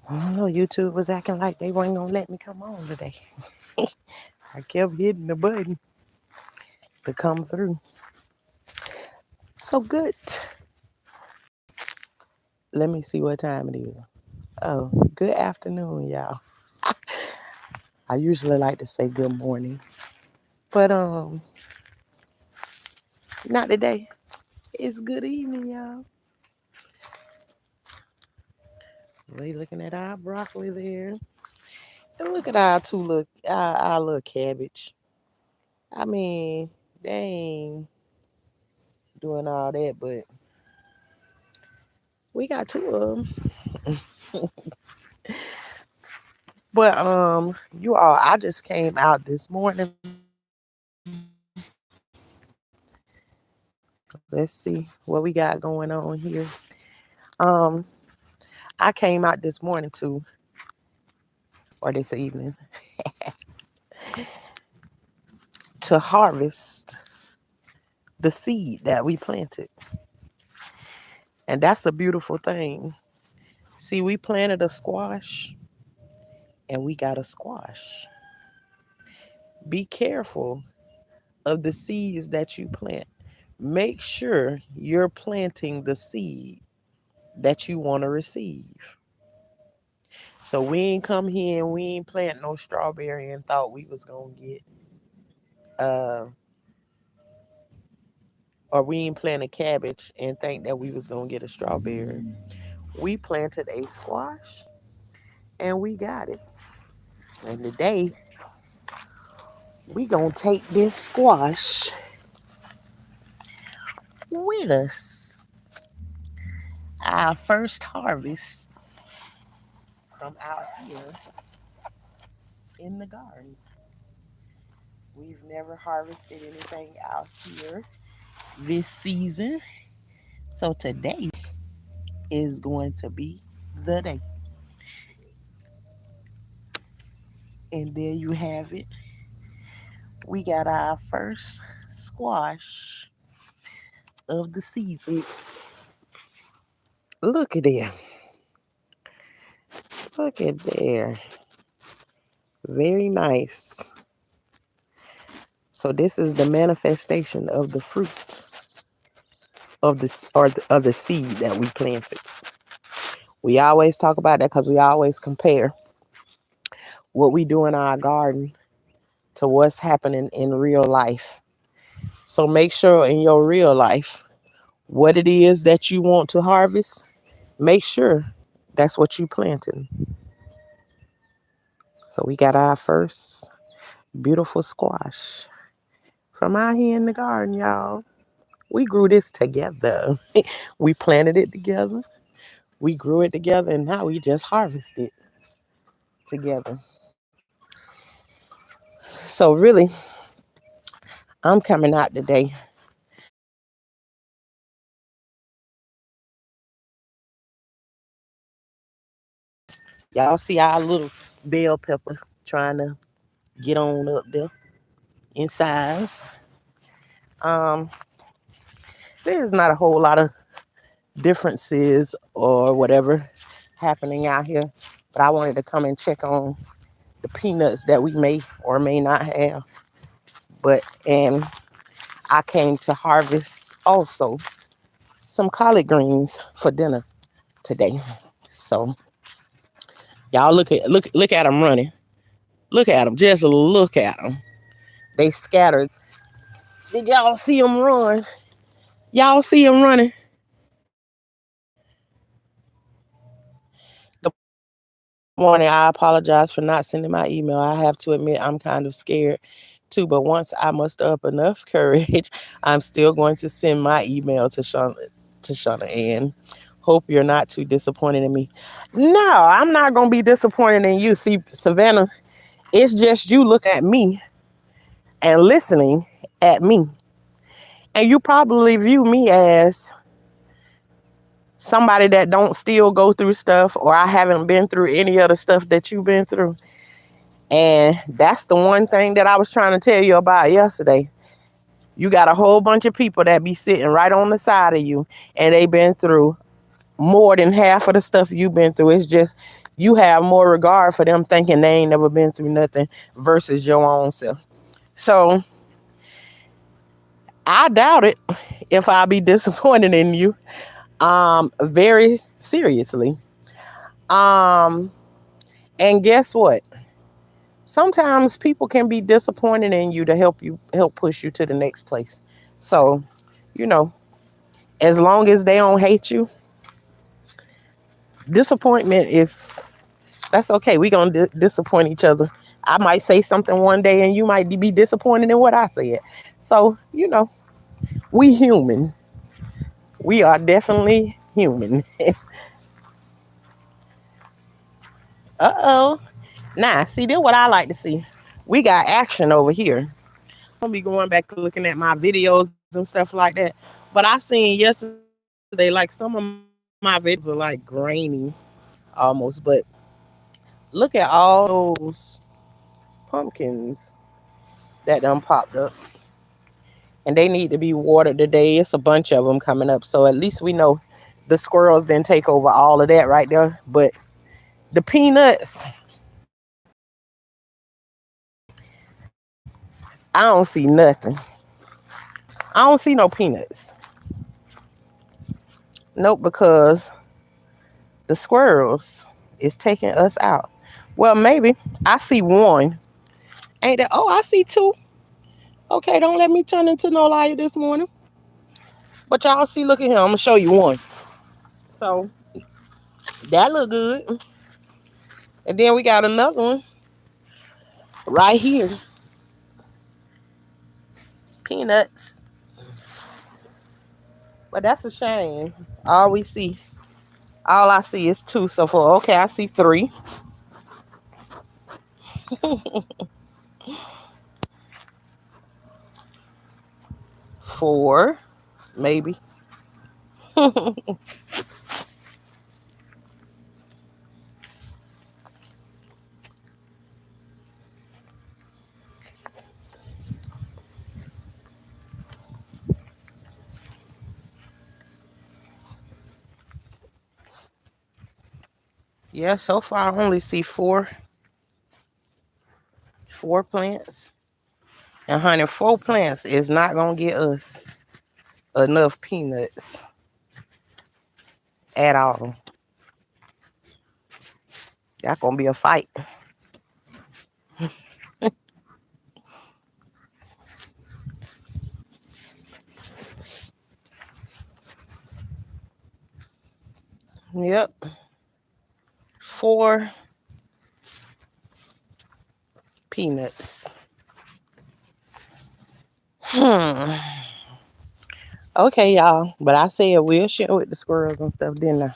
I don't know, YouTube was acting like they weren't gonna let me come on today. I kept hitting the button to come through. So good. Let me see what time it is. Oh, good afternoon, y'all. I usually like to say good morning, but not today. It's good evening, y'all. We looking at our broccoli there, and look at our our little cabbage. I mean, they ain't doing all that, but we got two of them. But you all, I just came out this morning. Let's see what we got going on here. Um, I came out this morning or this evening, to harvest the seed that we planted, and that's a beautiful thing. See, we planted a squash, and we got a squash. Be careful of the seeds that you plant. Make sure you're planting the seed that you want to receive. So we ain't come here and we ain't plant no strawberry and thought we was gonna get uh or we ain't plant a cabbage and think that we was gonna get a strawberry. We planted a squash and we got it. And today we gonna take this squash with us. Our first harvest from out here in the garden. We've never harvested anything out here this season. So today is going to be the day. And there you have it. We got our first squash of the season. Look at there. Look at there. Very nice. So this is the manifestation of the fruit of the seed that we planted. We always talk about that because we always compare what we do in our garden to what's happening in real life. So make sure in your real life, what it is that you want to harvest, make sure that's what you planted. So we got our first beautiful squash from out here in the garden, y'all. We grew this together. We planted it together. We grew it together, and now we just harvest it together. So really, I'm coming out today. Y'all see our little bell pepper trying to get on up there in size. Um, there's not a whole lot of differences or whatever happening out here, but I wanted to come and check on the peanuts that we may or may not have. And I came to harvest also some collard greens for dinner today. So y'all look at them running. Look at them. Just look at them. They scattered. Did y'all see them run? Y'all see them running? Good morning. I apologize for not sending my email. I have to admit I'm kind of scared too, but once I muster up enough courage, I'm still going to send my email to Shauna Ann. Hope you're not too disappointed in me. No, I'm not gonna be disappointed in you. See, Savannah, it's just you look at me and listening at me. And you probably view me as somebody that don't still go through stuff, or I haven't been through any of the stuff that you've been through. And that's the one thing that I was trying to tell you about yesterday. You got a whole bunch of people that be sitting right on the side of you, and they been through more than half of the stuff you've been through. It's just You have more regard for them thinking they ain't never been through nothing versus your own self. So I doubt it if I be disappointed in you. Very seriously. Um, and guess what? Sometimes people can be disappointed in you to help push you to the next place. So, you know, as long as they don't hate you, disappointment is that's okay. We gonna disappoint each other. I might say something one day, and you might be disappointed in what I said. So, we human. We are definitely human. Uh-oh. Nah, see, this what I like to see. We got action over here. I'll be going back looking at my videos and stuff like that. But I seen yesterday, like some of my videos are like grainy almost. But look at all those pumpkins that done popped up. And they need to be watered today. It's a bunch of them coming up. So at least we know the squirrels didn't take over all of that right there. But the peanuts, I don't see nothing. I don't see no peanuts. Nope, because the squirrels is taking us out. Well, maybe. I see one. Ain't that? Oh, I see two. Okay, don't let me turn into no liar this morning. But y'all see, look at him. I'm gonna show you one. So that look good. And then we got another one right here. Peanuts. But that's a shame. All we see, all I see is two so far. Okay, I see three, four, maybe. Yeah, so far I only see four plants. And honey, four plants is not gonna get us enough peanuts at all. That's gonna be a fight. Yep. Four peanuts. Hmm. Okay, y'all. But I said we'll share with the squirrels and stuff, didn't I?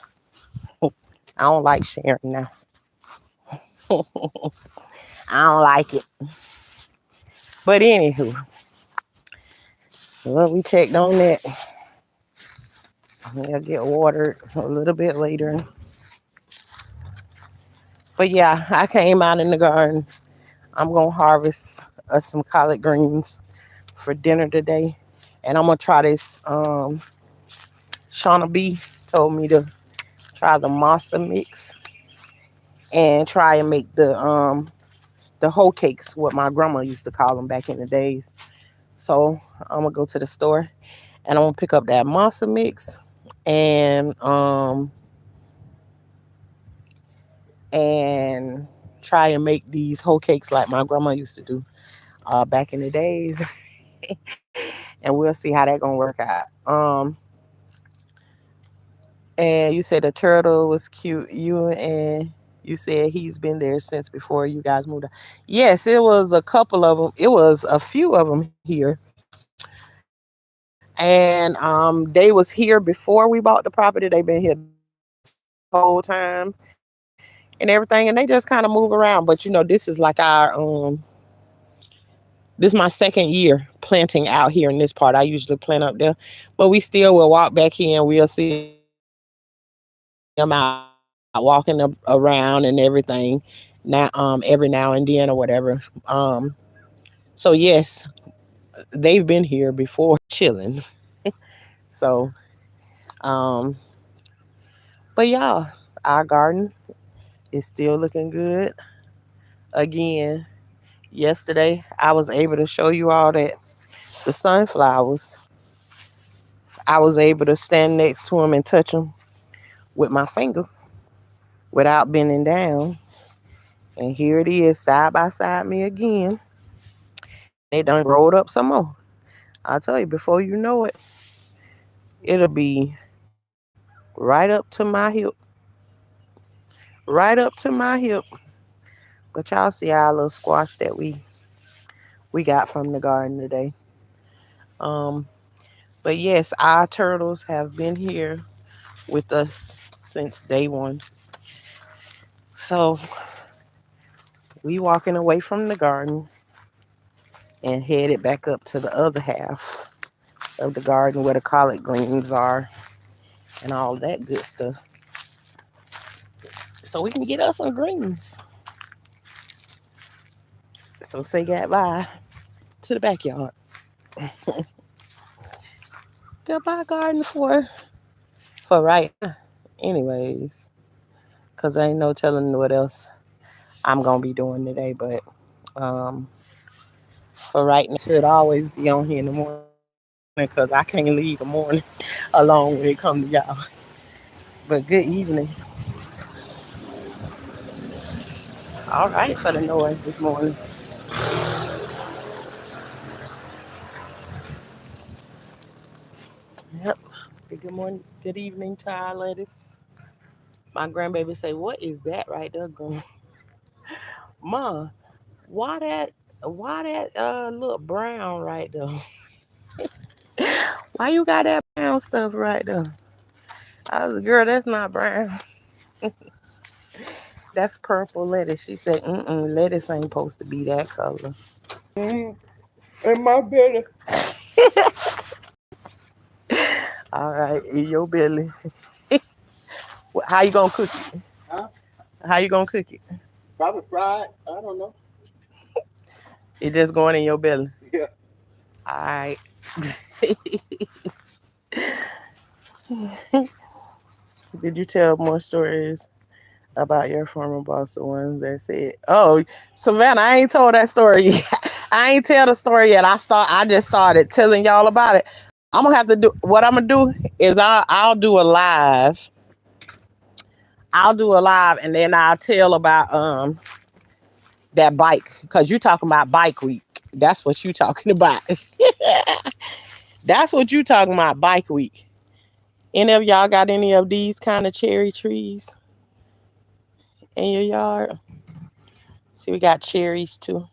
I don't like sharing now. I don't like it. But anywho, well, we checked on that. They'll get watered a little bit later. But yeah, I came out in the garden. I'm gonna harvest some collard greens for dinner today, and I'm gonna try this. Shauna B told me to try the masa mix and try and make the hoe cakes, what my grandma used to call them back in the days. So I'm gonna go to the store and I'm gonna pick up that masa mix and and try and make these hoe cakes like my grandma used to do back in the days, and we'll see how that gonna work out. And you said the turtle was cute. You said he's been there since before you guys moved out. Yes, it was a couple of them. It was a few of them here, and they was here before we bought the property. They've been here the whole time and everything, and they just kind of move around. But this is like this is my second year planting out here in this part. I usually plant up there, but we still will walk back here and we'll see them out walking around and everything. Now, every now and then or whatever. So yes, they've been here before chilling. So, um, but yeah, our garden. It's still looking good. Again, yesterday I was able to show you all that the sunflowers, I was able to stand next to them and touch them with my finger without bending down. And here it is, side by side me again. They done rolled up some more. I'll tell you, before you know it, it'll be right up to my hip. Right up to my hip. But y'all see our little squash that we got from the garden today. Um, but yes, our turtles have been here with us since day one. So we walking away from the garden and headed back up to the other half of the garden where the collard greens are and all that good stuff. So we can get us some greens. So say goodbye to the backyard. Goodbye garden for right now. Anyways, cause I ain't no telling what else I'm gonna be doing today, but um for right now should always be on here in the morning because I can't leave the morning alone when it comes to y'all. But good evening. All right for the noise this morning. Yep. Good morning, good evening to our ladies. My grandbaby say, "What is that right there, going, Ma? Why that look brown right there? Why you got that brown stuff right there?" I was, "Girl, that's not brown. That's purple lettuce." She said, lettuce ain't supposed to be that color. Mm, in my belly. All right, in your belly. How you gonna cook it? Huh? How you gonna cook it? Probably fried. I don't know. It just going in your belly. Yeah. All right. Did you tell more stories about your former boss, the ones that said, "Oh, Savannah, I ain't told that story yet." I ain't tell the story yet. I just started telling y'all about it. I'm gonna have to do what I'm gonna do is I'll do a live. I'll do a live and then I'll tell about that bike because you talking about bike week. That's what you talking about. That's what you talking about, bike week. Any of y'all got any of these kind of cherry trees in your yard? See, we got cherries too.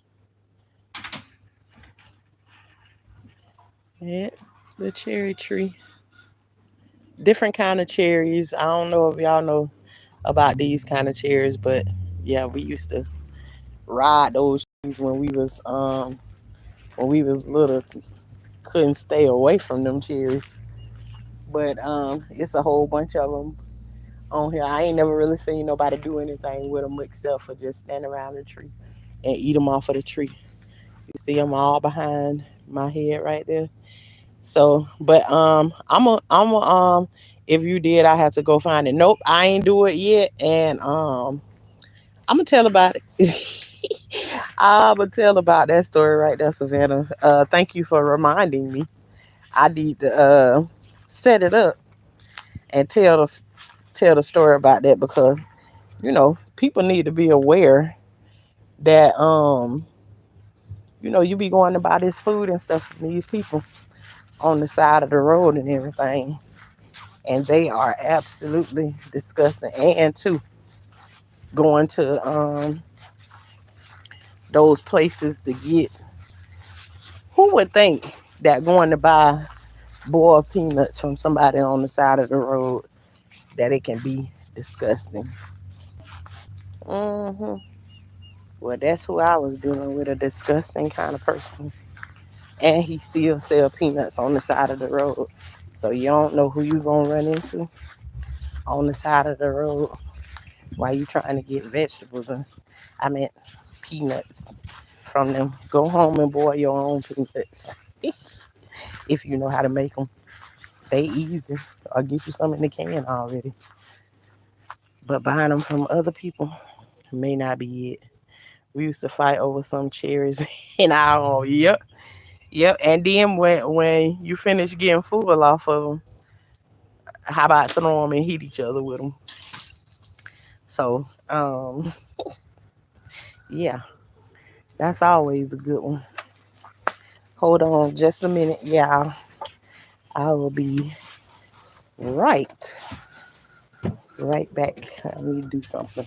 Yeah, the cherry tree. Different kind of cherries. I don't know if y'all know about these kind of cherries, but yeah, we used to ride those trees when we was little. Couldn't stay away from them cherries. But it's a whole bunch of them on here. I ain't never really seen nobody do anything with them except for just stand around the tree and eat them off of the tree. You see them all behind my head right there. So, but if you did, I have to go find it. Nope, I ain't do it yet, and I'm gonna tell about it. I'm gonna tell about that story right there, Savannah. Thank you for reminding me. I need to set it up and tell the story about that because people need to be aware that you be going to buy this food and stuff from these people on the side of the road and everything, and they are absolutely disgusting. And too, going to those places to get, who would think that going to buy boiled peanuts from somebody on the side of the road that it can be disgusting. Hmm. Well, that's who I was dealing with, a disgusting kind of person. And he still sell peanuts on the side of the road. So you don't know who you gonna run into on the side of the road while you trying to get vegetables and I meant peanuts from them. Go home and boil your own peanuts if you know how to make them. They easy. I'll get you some in the can already. but buying them from other people may not be it. We used to fight over some cherries in our own. Yep, yep. And then when you finish getting full off of them, how about throw them and hit each other with them? So, yeah, that's always a good one. Hold on just a minute, y'all. I will be right, right back. I need to do something.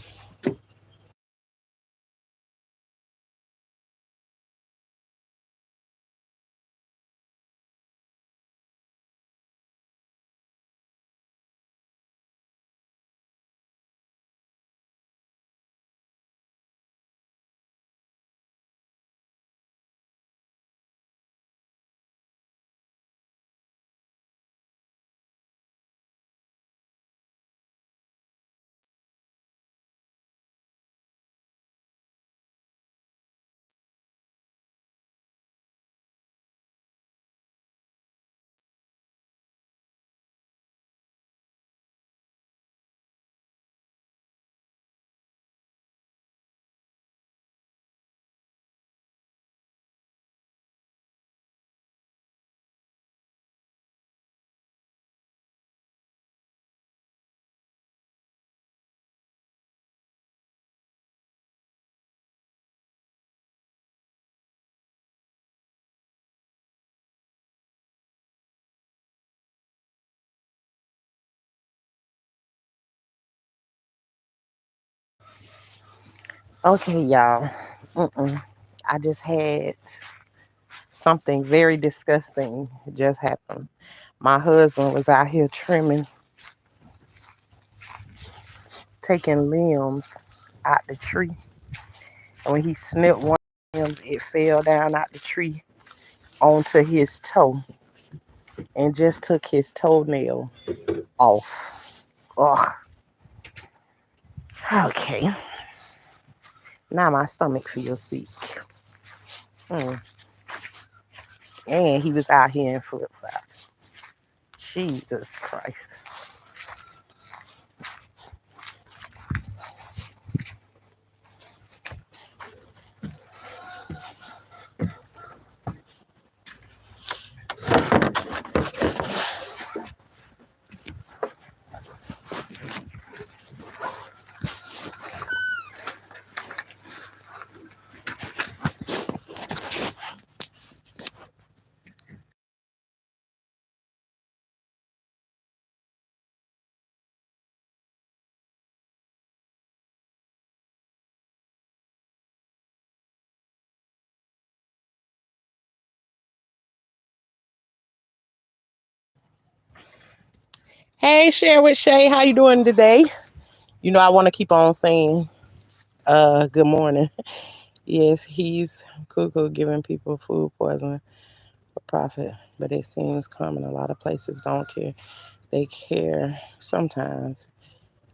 Okay, y'all. Mm-mm. I just had something very disgusting just happened. My husband was out here trimming, taking limbs out the tree. And when he snipped one of the limbs, it fell down out the tree onto his toe and just took his toenail off. Ugh. Okay. Now my stomach feels sick. Mm. And he was out here in flip flops. Jesus Christ. Hey, share with Shay. How you doing today? You know I want to keep on saying good morning. Yes, he's cuckoo giving people food poisoning for profit, but it seems common. A lot of places don't care. They care sometimes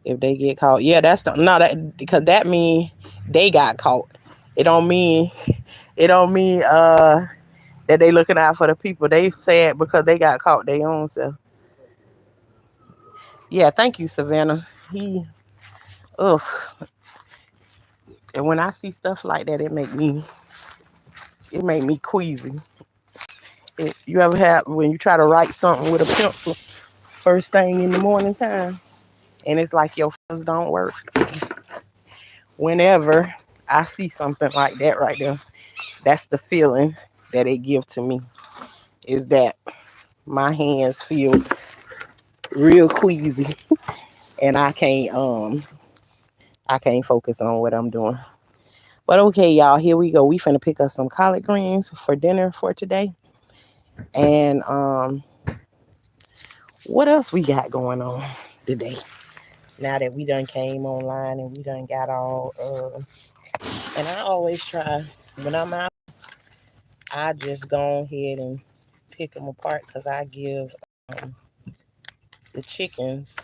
if they get caught. Yeah, that's the no that because that mean they got caught. It don't mean it don't mean that they looking out for the people. They sad because they got caught their own self. Yeah, thank you, Savannah. He ugh. And when I see stuff like that, it make me queasy. You ever have when you try to write something with a pencil first thing in the morning time, and it's like your fingers don't work. Whenever I see something like that right there, that's the feeling that it gives to me. Is that my hands feel real queasy, and I can't focus on what I'm doing. But okay, y'all, here we go. We finna pick up some collard greens for dinner for today, and what else we got going on today? Now that we done came online and we done got all and I always try when I'm out, I just go ahead and pick them apart because I give um, the chickens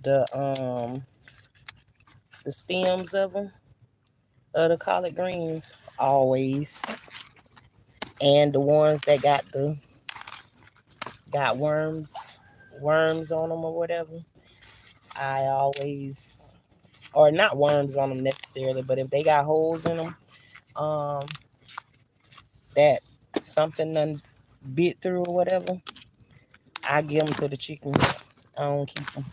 the um the stems of the collard greens always, and the ones that got worms on them or whatever. I always, or not worms on them necessarily, but if they got holes in them, um, that something done bit through or whatever, I give them to the chickens. I don't keep them.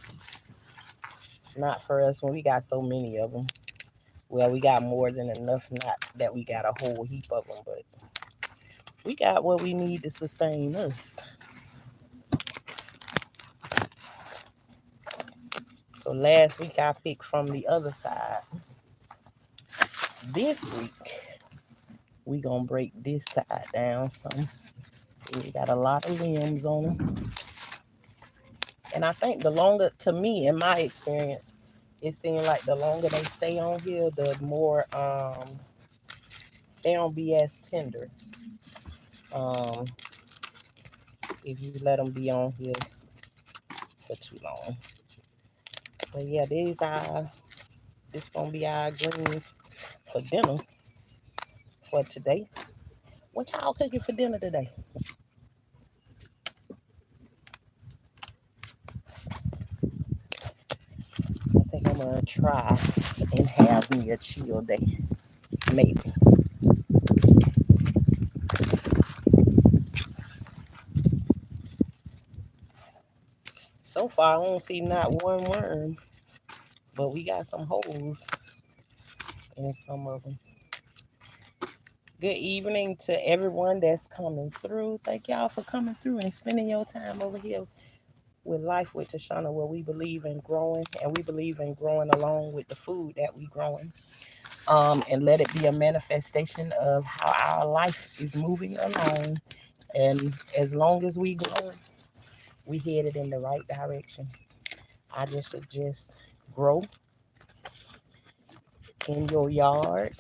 Not for us when we got so many of them. Well, we got more than enough. Not that we got a whole heap of them, but we got what we need to sustain us. So last week I picked from the other side. This week we gonna break this side down some. We got a lot of limbs on them, and I think the longer, to me, in my experience, it seems like the longer they stay on here, the more they don't be as tender. Um, if you let them be on here for too long. But yeah, this gonna be our greens for dinner for today. What y'all cooking for dinner today? I think I'm gonna try and have me a chill day, maybe. So far, I don't see not one worm, but we got some holes in some of them. Good evening to everyone that's coming through. Thank y'all for coming through and spending your time over here with Life with Tashana, where we believe in growing, and we believe in growing along with the food that we growing. And let it be a manifestation of how our life is moving along. And as long as we grow, we headed in the right direction. I just suggest grow in your yard,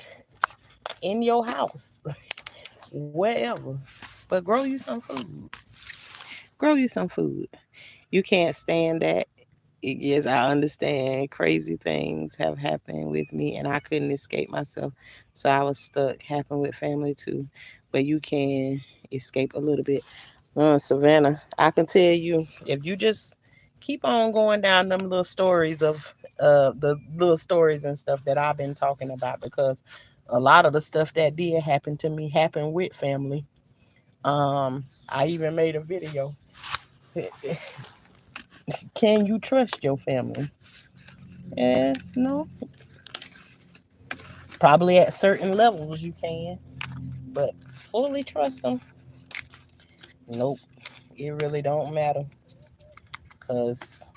in your house, wherever. But grow you some food. Grow you some food. You can't stand that. Yes, I understand crazy things have happened with me and I couldn't escape myself. So I was stuck. Happened with family too. But you can escape a little bit. Savannah, I can tell you, if you just keep on going down them little stories of the little stories and stuff that I've been talking about, because a lot of the stuff that did happen to me happened with family. I even made a video. Can you trust your family? Yeah, no. Probably at certain levels you can, but fully trust them? Nope. It really don't matter, cause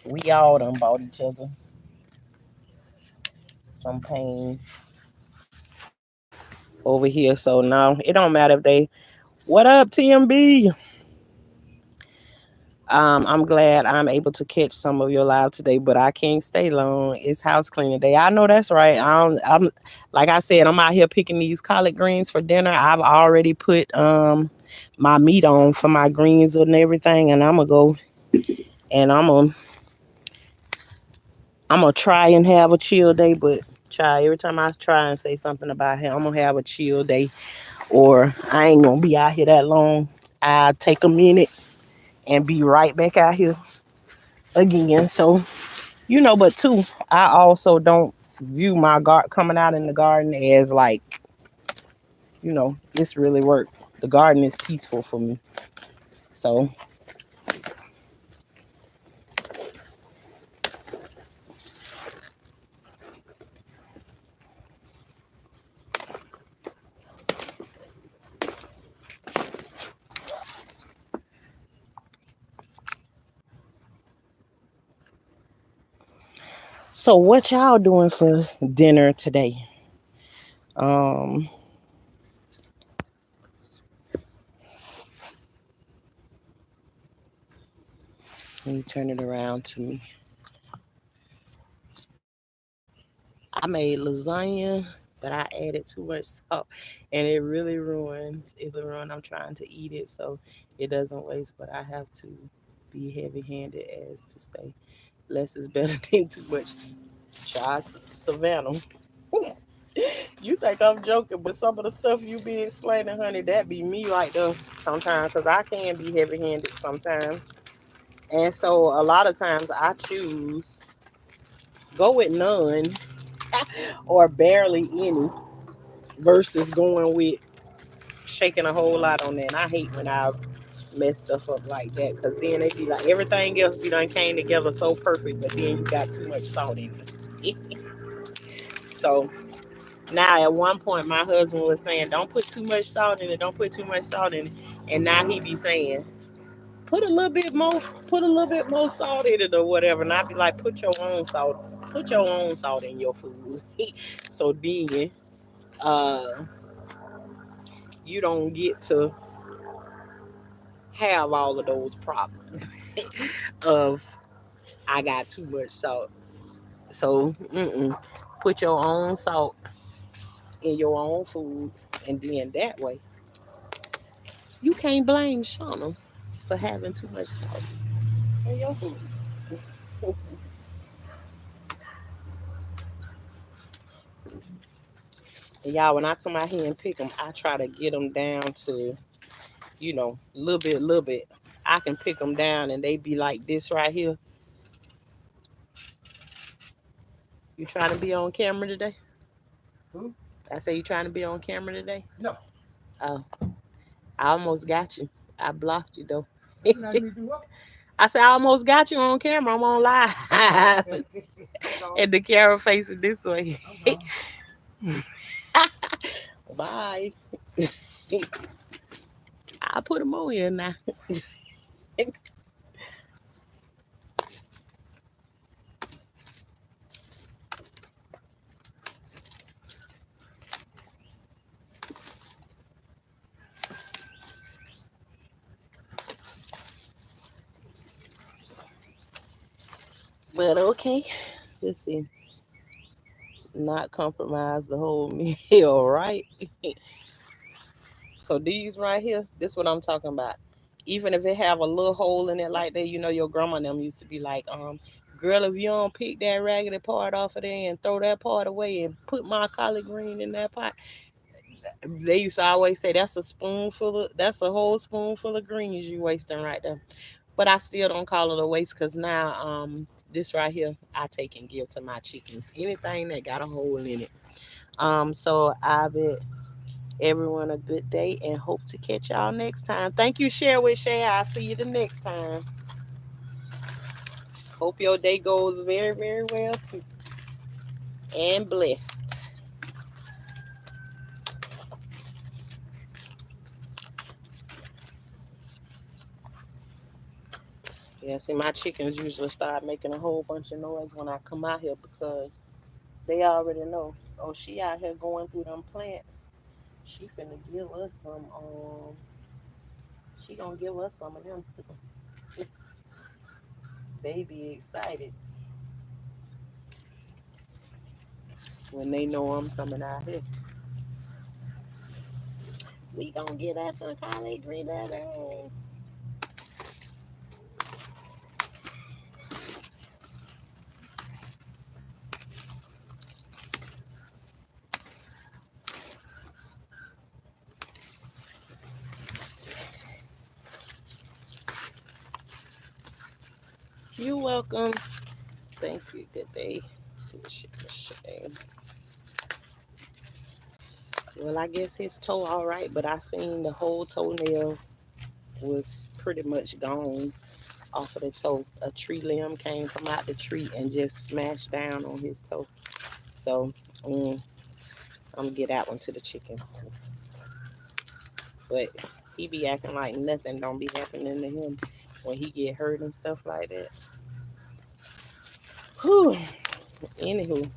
we all done bought each other some pain over here. So no, it don't matter if they. What up, TMB? I'm glad I'm able to catch some of your live today, but I can't stay long. It's house cleaning day. I know that's right. I'm like I said, I'm out here picking these collard greens for dinner. I've already put my meat on for my greens and everything, and I'm gonna go and I'm gonna try and have a chill day. But try every time I try and say something about him, I'm gonna have a chill day, or I ain't gonna be out here that long. I'll take a minute and be right back out here again. So but too, I also don't view my coming out in the garden as like, it's really work. The garden is peaceful for me. So what y'all doing for dinner today? Um Let me turn it around to me. I made lasagna, but I added too much salt and it really ruined. It's a ruin. I'm trying to eat it so it doesn't waste, but I have to be heavy handed as to say less is better than too much. Try Savannah. You think I'm joking, but some of the stuff you be explaining, honey, that be me right there sometimes, because I can be heavy handed sometimes. And so a lot of times I choose go with none or barely any versus going with shaking a whole lot on that. And I hate when I mess stuff up like that because then it be like everything else be done came together so perfect, but then you got too much salt in it. So now at one point my husband was saying, "Don't put too much salt in it. Don't put too much salt in it." And now he be saying, "Put a little bit more. Put a little bit more salt in it or whatever." And I be like, "Put your own salt. Put your own salt in your food." So then, uh, you don't get to have all of those problems of I got too much salt. So put your own salt in your own food, and then that way you can't blame Shauna for having too much salt in your food. And y'all, when I come out here and pick them, I try to get them down to, a little bit, little bit. I can pick them down and they be like this right here. You trying to be on camera today? Who? I say you trying to be on camera today? No. Oh, I almost got you. I blocked you though. You not me do what? I said I almost got you on camera. I'm on live. And the camera facing this way. Bye. I put them on here now. But okay. Let's see. Not compromise the whole meal, right? So these right here, this what I'm talking about. Even if it have a little hole in it like that, your grandma and them used to be like, girl, if you don't pick that raggedy part off of there and throw that part away and put my collard green in that pot. They used to always say that's a whole spoonful of greens you wasting right there. But I still don't call it a waste because now this right here I take and give to my chickens. Anything that got a hole in it. So I bid everyone a good day and hope to catch y'all next time. Thank you, Share with Shay. I'll see you the next time. Hope your day goes very, very well too. And blessed. Yeah, see, my chickens usually start making a whole bunch of noise when I come out here because they already know. Oh, she out here going through them plants. She finna give us some. She gonna give us some of them. They be excited when they know I'm coming out here. We gonna get us some collard green leather. You're welcome. Thank you. Good day. Well, I guess his toe all right, but I seen the whole toenail was pretty much gone off of the toe. A tree limb came from out the tree and just smashed down on his toe. So I'm gonna get that one to the chickens too. But he be acting like nothing don't be happening to him when he get hurt and stuff like that. Whew. Anywho,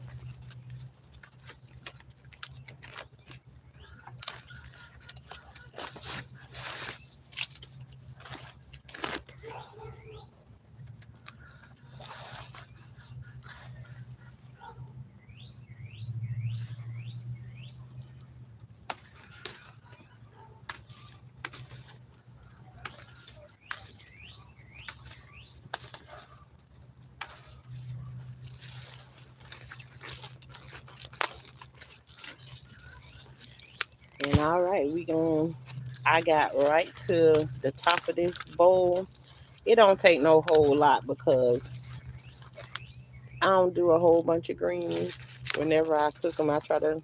and all right, I got right to the top of this bowl. it don't take no whole lot because I don't do a whole bunch of greens. Whenever I cook them, I try to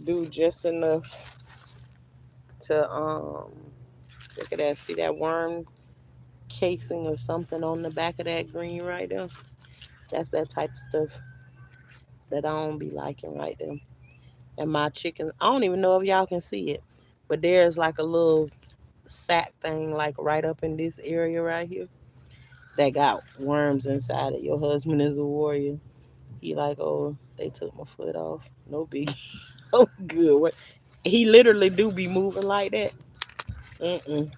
do just enough to look at that. See that worm casing or something on the back of that green right there? That's that type of stuff that I don't be liking right there. And my chicken, I don't even know if y'all can see it, but there's like a little sack thing like right up in this area right here that got worms inside it. Your husband is a warrior. He like, oh, they took my foot off. No big. Oh, good. What? He literally do be moving like that. Mm-mm.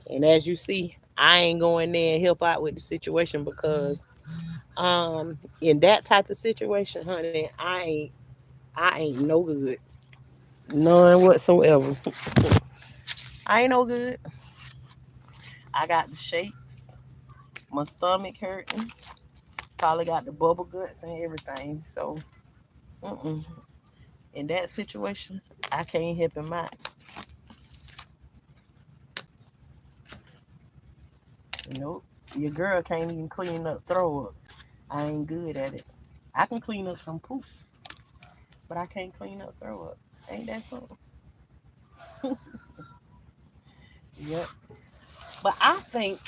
And as you see, I ain't going there and help out with the situation because in that type of situation, honey, I ain't no good. None whatsoever. I ain't no good. I got the shakes. My stomach hurting. Probably got the bubble guts and everything. So, mm-mm. In that situation, I can't help him out. Nope. Your girl can't even clean up throw up. I ain't good at it. I can clean up some poop, but I can't clean up throw up. Ain't that something? Yep. But I think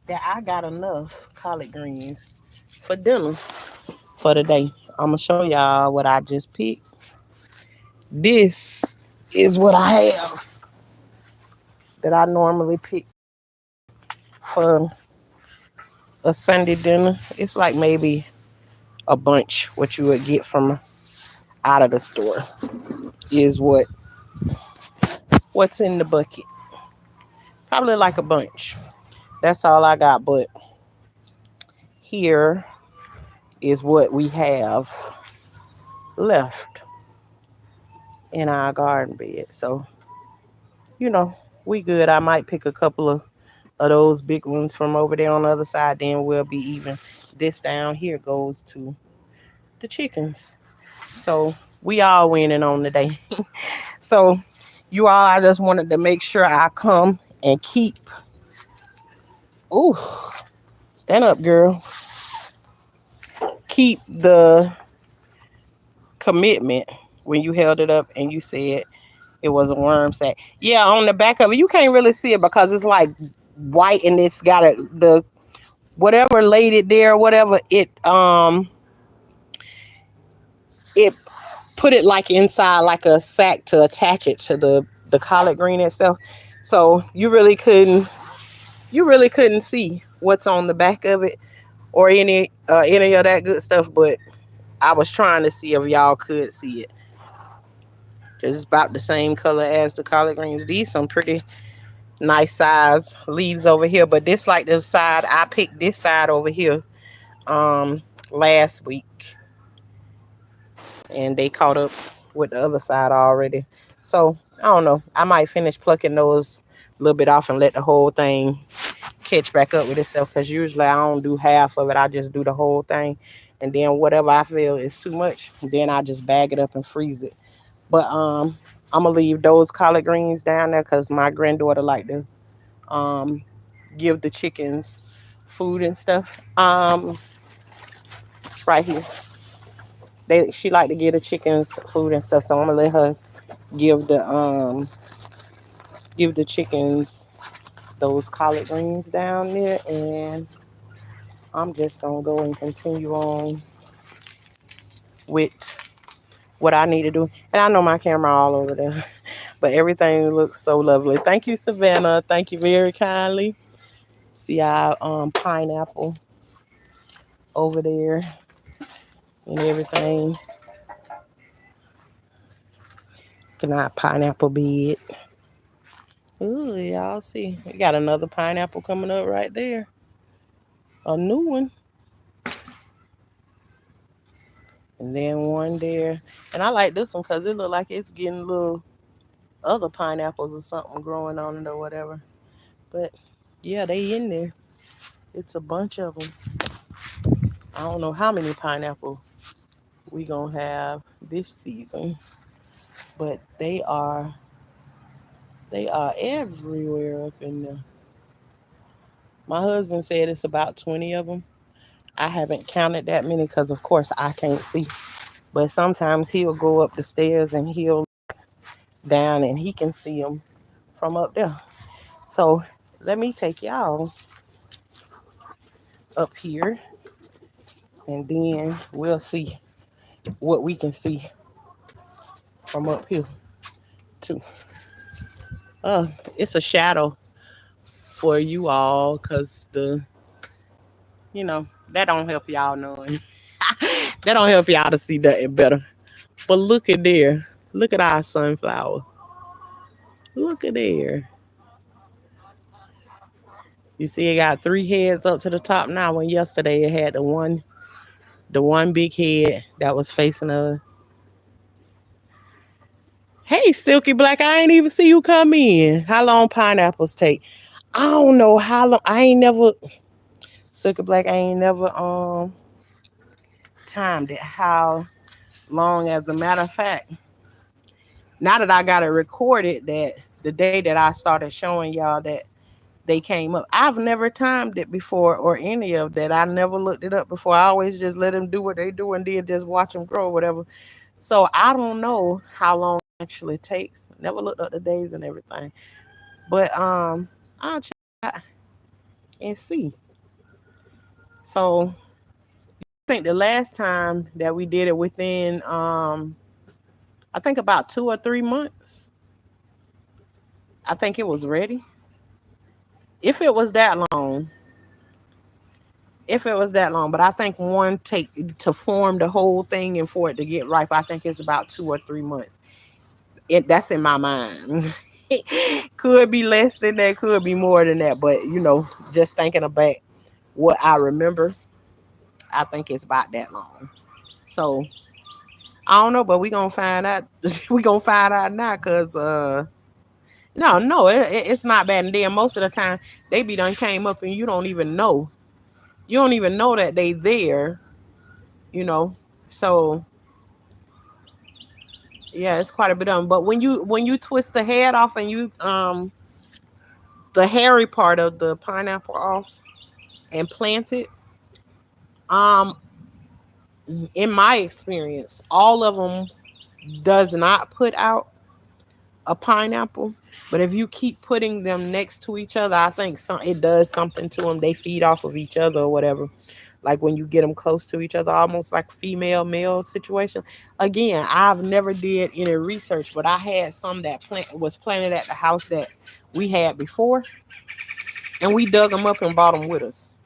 that I got enough collard greens for dinner for the day. I'm gonna show y'all what I just picked. This is what I have that I normally pick for a Sunday dinner. It's like maybe a bunch what you would get from out of the store is what's in the bucket. Probably like a bunch. That's all I got, but here is what we have left in our garden bed. So, you know, we good. I might pick a couple of those big ones from over there on the other side, then we'll be even. This down here goes to the chickens. So we all winning on the day. So you all, I just wanted to make sure I come and keep. Ooh, stand up, girl. Keep the commitment when you held it up and you said it was a worm sack. Yeah, on the back of it, you can't really see it because it's like white and it's got the whatever laid it there, whatever it put it like inside like a sack to attach it to the collard green itself. So you really couldn't see what's on the back of it or any of that good stuff. But I was trying to see if y'all could see it. It's about the same color as the collard greens. These some pretty nice size leaves over here, but this like the side I picked this side over here um last week, and they caught up with the other side already. So I don't know. I might finish plucking those a little bit off and let the whole thing catch back up with itself. Because usually I don't do half of it. I just do the whole thing, and then whatever I feel is too much, then I just bag it up and freeze it. But I'm gonna leave those collard greens down there because my granddaughter like to um give the chickens food and stuff. Right here. She like to give the chickens food and stuff, so I'm gonna let her give the chickens those collard greens down there, and I'm just gonna go and continue on with what I need to do. And I know my camera all over there, but everything looks so lovely. Thank you, Savannah. Thank you very kindly. See our pineapple over there and everything. Can I pineapple bed? Ooh, y'all see. We got another pineapple coming up right there. A new one. And then one there. And I like this one because it look like it's getting little other pineapples or something growing on it or whatever. But yeah, they in there. It's a bunch of them. I don't know how many pineapple we gonna have this season, but they are everywhere up in there. My husband said it's about 20 of them. I haven't counted that many because, of course, I can't see. But sometimes he'll go up the stairs and he'll down and he can see them from up there. So let me take y'all up here and then we'll see what we can see from up here too. Uh, it's a shadow for you all because you know, that don't help y'all knowing. That don't help y'all to see nothing better. But look at there. Look at our sunflower. Look at there. You see it got three heads up to the top now. When yesterday it had the one big head that was facing us. Hey, Silky Black, I ain't even see you come in. How long pineapples take? I don't know how long. I ain't never Silky Black. I ain't never timed it. How long? As a matter of fact, now that I got it recorded, that the day that I started showing y'all that they came up, I've never timed it before or any of that. I never looked it up before. I always just let them do what they do and then just watch them grow, or whatever. So I don't know how long it actually takes. Never looked up the days and everything. But I'll check out and see. So I think the last time that we did it within I think about 2 or 3 months, I think it was ready. If it was that long, if it was that long, but I think one take to form the whole thing and for it to get ripe, I think it's about 2 or 3 months. That's in my mind. Could be less than that, could be more than that, but just thinking about what I remember, I think it's about that long. So I don't know, but we gonna find out. We gonna find out now, cause no, it's not bad. And then most of the time they be done came up and you don't even know. You don't even know that they there. You know, so yeah, it's quite a bit of them. But when you twist the head off and you the hairy part of the pineapple off and plant it, um in my experience, all of them does not put out a pineapple. But if you keep putting them next to each other, I think it does something to them. They feed off of each other or whatever. Like when you get them close to each other, almost like female male situation. Again, I've never did any research, but I had some that was planted at the house that we had before, and we dug them up and brought them with us.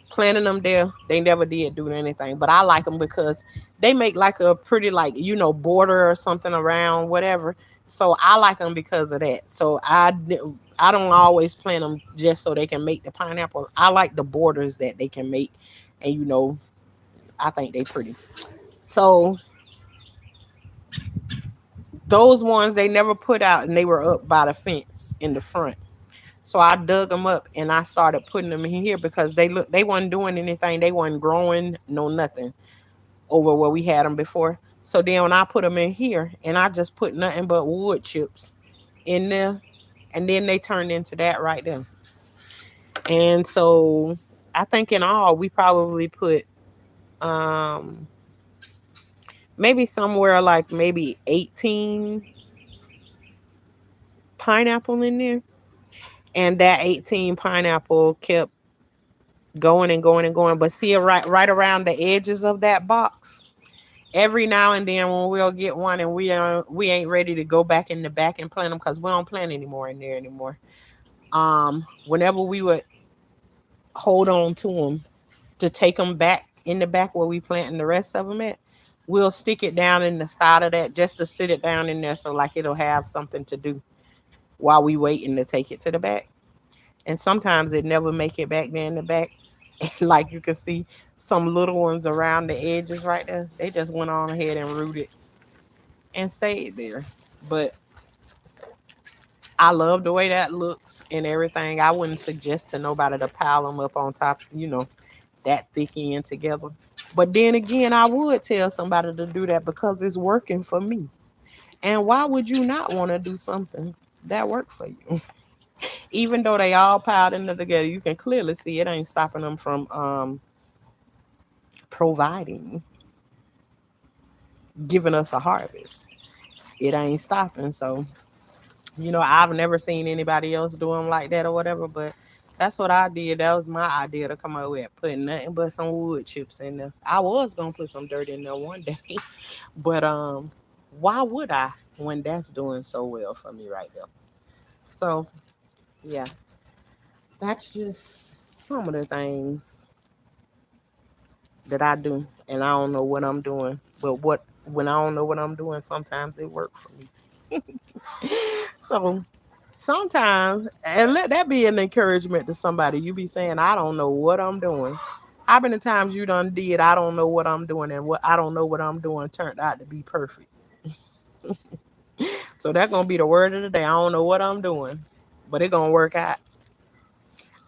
Planting them there, they never did do anything. But I like them because they make like a pretty border or something around whatever. So I like them because of that. So I don't always plant them just so they can make the pineapple. I like the borders that they can make, and I think they pretty. So those ones they never put out, and they were up by the fence in the front. So I dug them up and I started putting them in here because they wasn't doing anything. They wasn't growing, no nothing over where we had them before. So then when I put them in here and I just put nothing but wood chips in there, and then they turned into that right there. And so I think in all we probably put um maybe somewhere like maybe 18 pineapple in there. And that 18 pineapple kept going and going and going. But see, right around the edges of that box, every now and then when we'll get one and we ain't ready to go back in the back and plant them because we don't plant anymore in there anymore. Whenever we would hold on to them to take them back in the back where we planting the rest of them at, we'll stick it down in the side of that just to sit it down in there so like it'll have something to do while we waiting to take it to the back. And sometimes it never make it back there in the back. Like you can see some little ones around the edges right there. They just went on ahead and rooted and stayed there. But I love the way that looks and everything. I wouldn't suggest to nobody to pile them up on top, that thick end together. But then again, I would tell somebody to do that because it's working for me. And why would you not want to do something that worked for you? Even though they all piled in there together, you can clearly see it ain't stopping them from providing, giving us a harvest. It ain't stopping. So, I've never seen anybody else do them like that or whatever, but that's what I did. That was my idea to come up with, putting nothing but some wood chips in there. I was gonna put some dirt in there one day, but why would I when that's doing so well for me right there? So yeah, that's just some of the things that I do, and I don't know what I'm doing. But when I don't know what I'm doing, sometimes it works for me. So sometimes, and let that be an encouragement to somebody. You be saying, I don't know what I'm doing. How many times you done did I don't know what I'm doing, and what I don't know what I'm doing turned out to be perfect. So that's gonna be the word of the day. I don't know what I'm doing, but it gonna work out.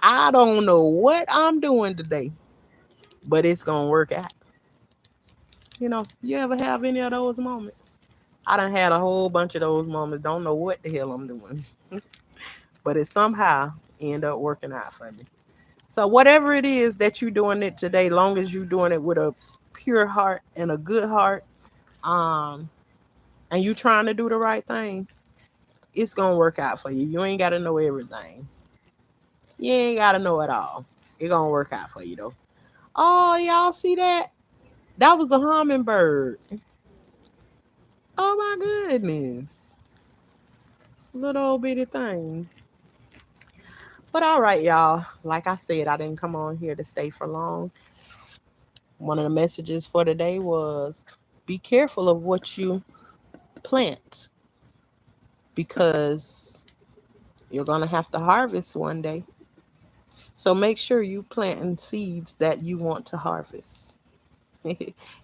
I don't know what I'm doing today, but it's gonna work out. You ever have any of those moments? I done had a whole bunch of those moments. Don't know what the hell I'm doing, but it somehow end up working out for me. So whatever it is that you're doing it today, long as you're doing it with a pure heart and a good heart, um, and you trying to do the right thing, it's gonna work out for you. You ain't gotta know everything. You ain't gotta know it all. It gonna work out for you though. Oh, y'all see that? That was a hummingbird. Oh my goodness. Little old bitty thing. But all right, y'all. Like I said, I didn't come on here to stay for long. One of the messages for today was be careful of what you plant because you're going to have to harvest one day. So make sure you planting seeds that you want to harvest.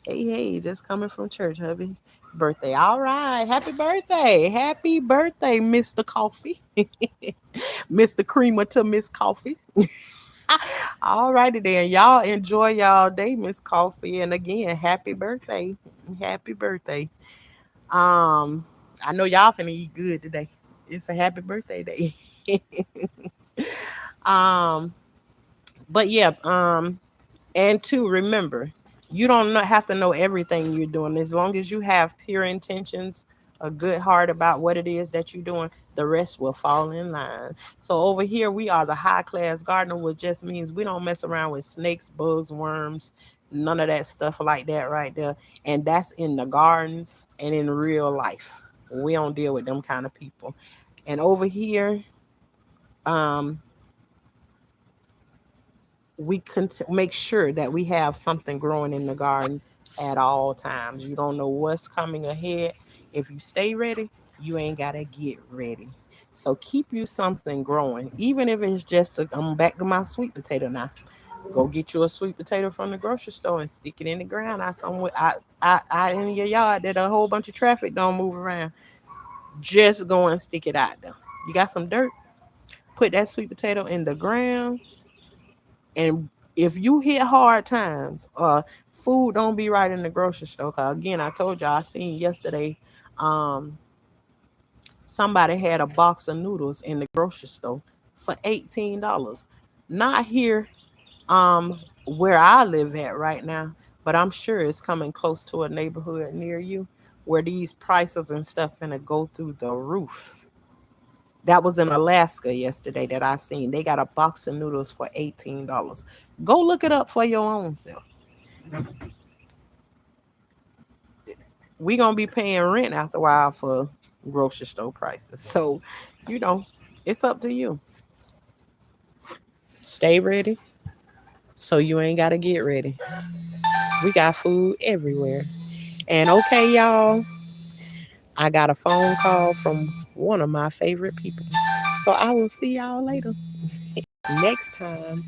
Hey, just coming from church, hubby. Birthday. All right. Happy birthday. Happy birthday, Mr. Coffee. Mr. Creamer to Miss Coffee. All righty then. Y'all enjoy y'all day, Miss Coffee. And again, happy birthday. Happy birthday. Um, I know y'all finna eat good today. It's a happy birthday day. um, but yeah, and to remember, you don't have to know everything you're doing. As long as you have pure intentions, a good heart about what it is that you're doing, the rest will fall in line. So over here, we are the high class gardener, which just means we don't mess around with snakes, bugs, worms, none of that stuff like that right there. And that's in the garden and in real life. We don't deal with them kind of people. And over here, um, we can make sure that we have something growing in the garden at all times. You don't know what's coming ahead. If you stay ready, you ain't got to get ready. So keep you something growing, even if it's just, I'm back to my sweet potato now. Go get you a sweet potato from the grocery store and stick it in the ground out somewhere, out in your yard that a whole bunch of traffic don't move around. Just go and stick it out there. You got some dirt, put that sweet potato in the ground, and if you hit hard times, food don't be right in the grocery store. Cause again, I told y'all I seen yesterday, um, somebody had a box of noodles in the grocery store for $18. Not here, where I live at right now, but I'm sure it's coming close to a neighborhood near you where these prices and stuff gonna go through the roof. That was in Alaska yesterday that I seen. They got a box of noodles for $18. Go look it up for your own self. We gonna be paying rent after a while for grocery store prices. So, you know, it's up to you. Stay ready so you ain't gotta get ready. We got food everywhere. And okay, y'all, I got a phone call from one of my favorite people. So I will see y'all later. Next time.